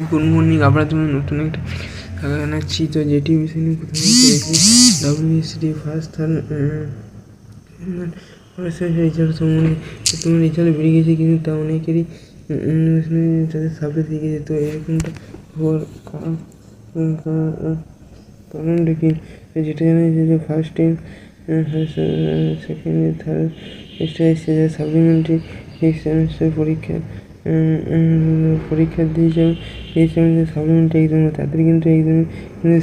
Good morning, আপনার জন্য নতুন একটা জানাচ্ছি। তো যেটি বিষয় নিয়ে কথা বলতে চাইছি, WBCD ফার্স্ট থার্ড রেজাল্ট সম্বন্ধে। তোমার রেজাল্ট বেরিয়ে গেছে, কিন্তু তা অনেকেরই তাদের সাবজেক্ট থেকে যেত এরকমটা হওয়ার কারণটা কি? যেটা জানা যাচ্ছে যে ফার্স্ট টাইম সেকেন্ড থার্ড এসে সাপ্লিমেন্টারি সেমিস্টার পরীক্ষা দিয়েছিলাম যে সাপ্লিমেন্টারি এক্সাম, তাদের কিন্তু এক্সামে কিন্তু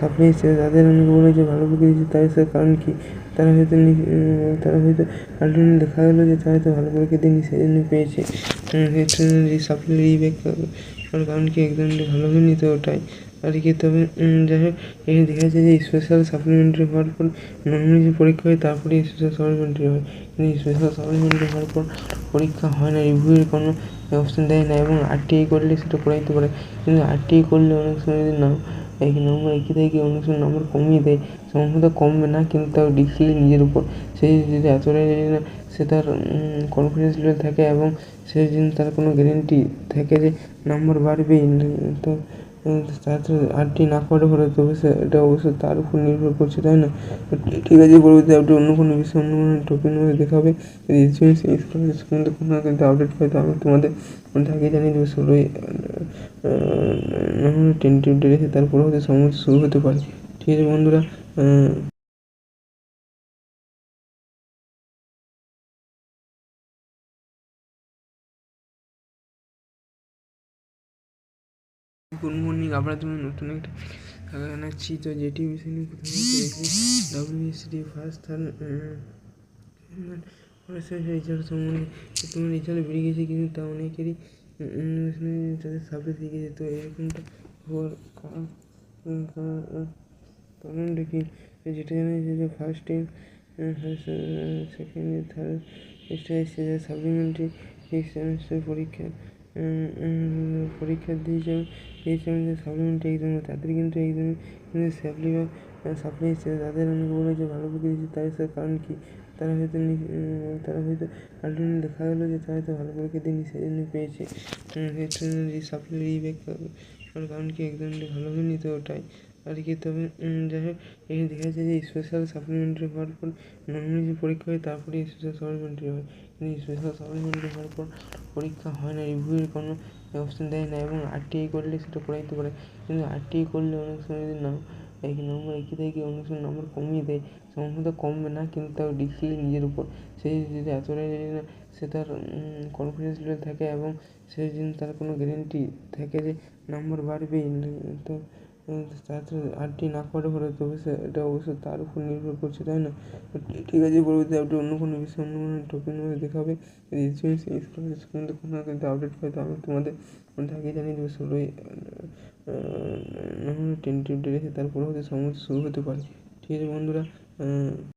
সাপ্লাই তাদের অনেকে বলে যে ভালো পরীক্ষা দিয়েছে। তার কারণ কি? তারা হয়তো আলটিমেটলি দেখা গেলো যে তারা হয়তো ভালো পরীক্ষা দিইনি, সেই জন্য পেয়েছে। সাপ্লাই কারণ কি? এক্সামটা ভালো হয়নি, তো ওটাই আর কি। তবে যাই হোক, এখানে দেখা যাচ্ছে যে স্পেশাল সাপ্লিমেন্টারি হওয়ার পর নর্মালি যে পরীক্ষা হয় তারপরে স্পেশাল সাপ্লিমেন্টারি হয়, কিন্তু স্পেশাল সাপ্লিমেন্টারি হওয়ার পর পরীক্ষা হয় না, রিভিউয়ের কোনো অপশান দেয় না। এবং RTI করলে সেটা করাইতে পারে, কিন্তু RTI করলে অনেক সময় যদি নম্বর একই থাকে, অনেক সময় নম্বর কমিয়ে দেয়। সম্ভবত কমবে না, কিন্তু তাও ডিসিশন নিজের উপর। সেই যদি এতটাই জানি না, সে তার কনফিডেন্স লেভেল থাকে এবং সেই জন্য তার কোনো গ্যারেন্টি থাকে যে নাম্বার বাড়বেই। তো তার RTI না করে হলে, তবে এটা অবশ্যই তার উপর নির্ভর করছে, তাই না? ঠিক আছে, পরবর্তী আপডেট অন্য কোনো বিষয়, অন্য কোনো টপিক মধ্যে দেখাবে। যদি সম্বন্ধে কোনো কিন্তু আপডেট পাই, তো আমি তোমাদের আগে জানিয়ে দেবো। 16ই নভেম্বর টেন্টেটিভ ডেট আছে, তারপরে হয়তো সমস্ত শুরু হতে পারে। ঠিক আছে বন্ধুরা, গুড মর্নিং, আপনার জন্য নতুন একটা জানাচ্ছি। তো যেটি বিষয় নিয়ে কথা বলতে চাইছি, WBCD ফার্স্ট থার্ড রেজাল্ট সম্বন্ধে। তোমার রেজাল্ট বেরিয়ে গেছে, কিন্তু তা অনেকেরই তাদের সাবজেক্ট থেকে যেত এরকমটা হওয়ার কারণটা কি? যেটা জানা যাচ্ছে যে ফার্স্ট টাইম সেকেন্ড থার্ড এসে সাপ্লিমেন্টারি সেমিস্টার পরীক্ষা দিয়েছিলাম যে সাপ্লিমেন্টারি এক্সাম, তাদের কিন্তু এক্সামে কিন্তু সাপ্লাই তাদের অনেকে বলে যে ভালো পরীক্ষা দিয়েছে। তার কারণ কি? তারা হয়তো আলটিমেটলি দেখা গেলো যে তারা হয়তো ভালো পরীক্ষা দিইনি, সেই জন্য পেয়েছে। সাপ্লাই কারণ কি? এক্সামটা ভালো হয়নি, তো ওটাই আর কি। তবে যাই হোক, এখানে দেখা যাচ্ছে যে স্পেশাল সাপ্লিমেন্টারি হওয়ার পর নর্মালি যে পরীক্ষা হয় তারপরে স্পেশাল সাপ্লিমেন্টারি হয়, কিন্তু স্পেশাল সাপ্লিমেন্টারি হওয়ার পর পরীক্ষা হয় না, রিভিউয়ের কোনো অপশান দেয় না। এবং RTI করলে সেটা করাইতে পারে, কিন্তু RTI করলে অনেক সময় যদি নম্বর একই থাকে, অনেক সময় নম্বর কমিয়ে দেয়। সম্ভবত কমবে না, কিন্তু তাও ডিসিশন নিজের উপর। সেই যদি এতটাই জানি না, সে তার কনফিডেন্স লেভেল থাকে এবং সেই জন্য তার কোনো গ্যারেন্টি থাকে যে নাম্বার বাড়বেই। তো তার RTI না করে হলে, তবে এটা অবশ্যই তার উপর নির্ভর করছে, তাই না? ঠিক আছে, পরবর্তী আপডেট অন্য কোনো বিষয়, অন্য কোনো টপিক মধ্যে দেখাবে। যদি সম্বন্ধে কোনো কিন্তু আপডেট পাই, তো আমি তোমাদের আগে জানিয়ে দেবো। 16ই নভেম্বর টেন্টেটিভ ডেট আছে, তারপরে হয়তো সমস্ত শুরু হতে পারে। ঠিক আছে বন্ধুরা,